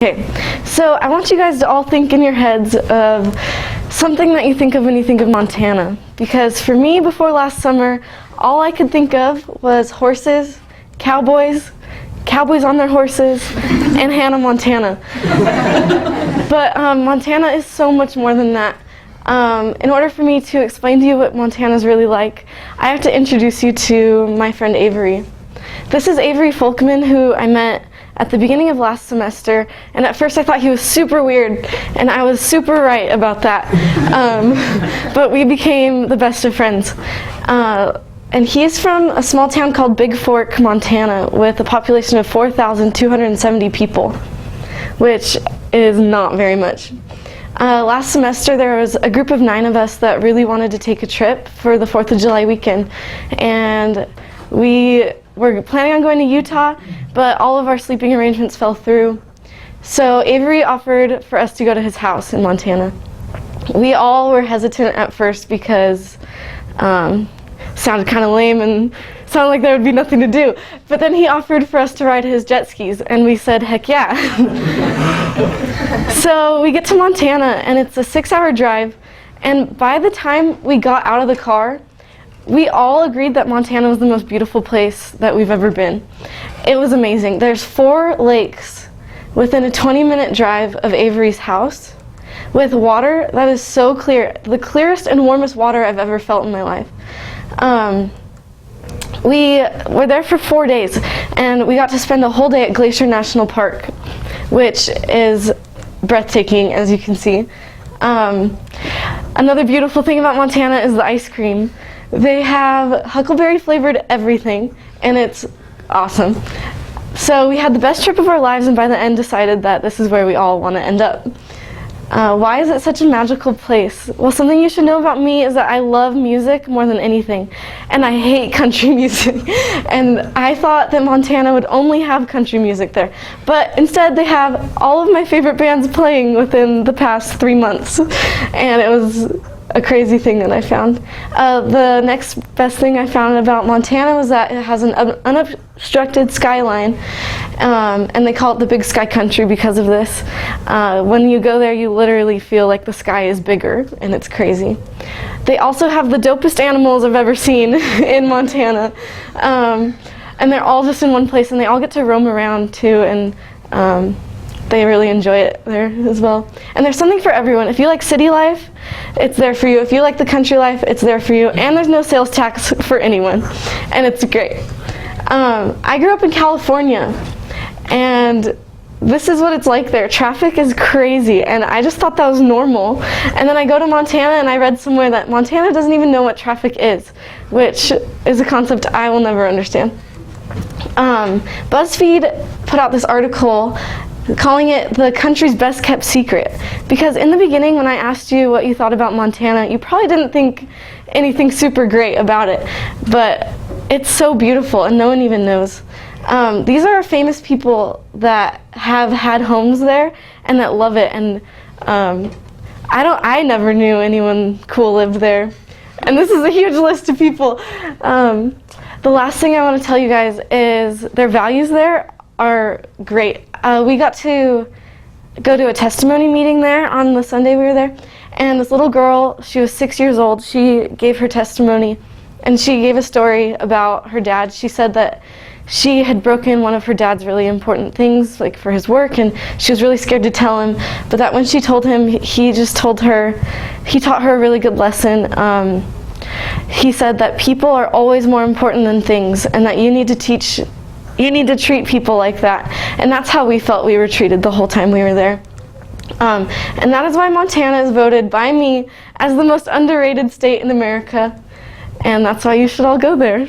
Okay, so I want you guys to all think in your heads of something that you think of when you think of Montana. Because for me, before last summer, all I could think of was horses, cowboys on their horses, and Hannah, Montana. But Montana is so much more than that. In order for me to explain to you what Montana is really like, I have to introduce you to my friend Avery. This is Avery Folkman, who I met at the beginning of last semester, and at first I thought he was super weird, and I was super right about that. But we became the best of friends. And he's from a small town called Big Fork, Montana, with a population of 4,270 people, which is not very much. Last semester there was a group of 9 of us that really wanted to take a trip for the 4th of July weekend, and we were planning on going to Utah, but all of our sleeping arrangements fell through. So Avery offered for us to go to his house in Montana. We all were hesitant at first because sounded kind of lame and sounded like there would be nothing to do. But then he offered for us to ride his jet skis, and we said, heck yeah. So we get to Montana, and it's a 6-hour drive, and by the time we got out of the car, we all agreed that Montana was the most beautiful place that we've ever been. It was amazing. There's 4 lakes within a 20-minute drive of Avery's house with water that is so clear, the clearest and warmest water I've ever felt in my life. We were there for 4 days, and we got to spend a whole day at Glacier National Park, which is breathtaking, as you can see. Another beautiful thing about Montana is the ice cream. They have huckleberry flavored everything, and it's awesome. So we had the best trip of our lives, and by the end decided that this is where we all want to end up. Why is it such a magical place? Well, something you should know about me is that I love music more than anything, and I hate country music. And I thought that Montana would only have country music there, but instead they have all of my favorite bands playing within the past 3 months, and it was a crazy thing that I found. The next best thing I found about Montana was that it has an unobstructed skyline, and they call it the Big Sky Country because of this. When you go there, you literally feel like the sky is bigger, and it's crazy. They also have the dopest animals I've ever seen in Montana, and they're all just in one place, and they all get to roam around too, and they really enjoy it there as well. And there's something for everyone. If you like city life, it's there for you. If you like the country life, it's there for you. And there's no sales tax for anyone. And it's great. I grew up in California, and this is what it's like there. Traffic is crazy, and I just thought that was normal. And then I go to Montana, and I read somewhere that Montana doesn't even know what traffic is, which is a concept I will never understand. BuzzFeed put out this article calling it the country's best kept secret, because in the beginning when I asked you what you thought about Montana, you probably didn't think anything super great about it, but it's so beautiful and no one even knows. These are famous people that have had homes there and that love it, and I never knew anyone cool lived there, and this is a huge list of people. The last thing I want to tell you guys is their values there are great. We got to go to a testimony meeting there on the Sunday we were there, and this little girl, she was 6 years old, she gave her testimony, and she gave a story about her dad. She said that she had broken one of her dad's really important things, like for his work, and she was really scared to tell him, but that when she told him, he taught her a really good lesson. He said that people are always more important than things, and that you need to treat people like that. And that's how we felt we were treated the whole time we were there. And that is why Montana is voted by me as the most underrated state in America. And that's why you should all go there.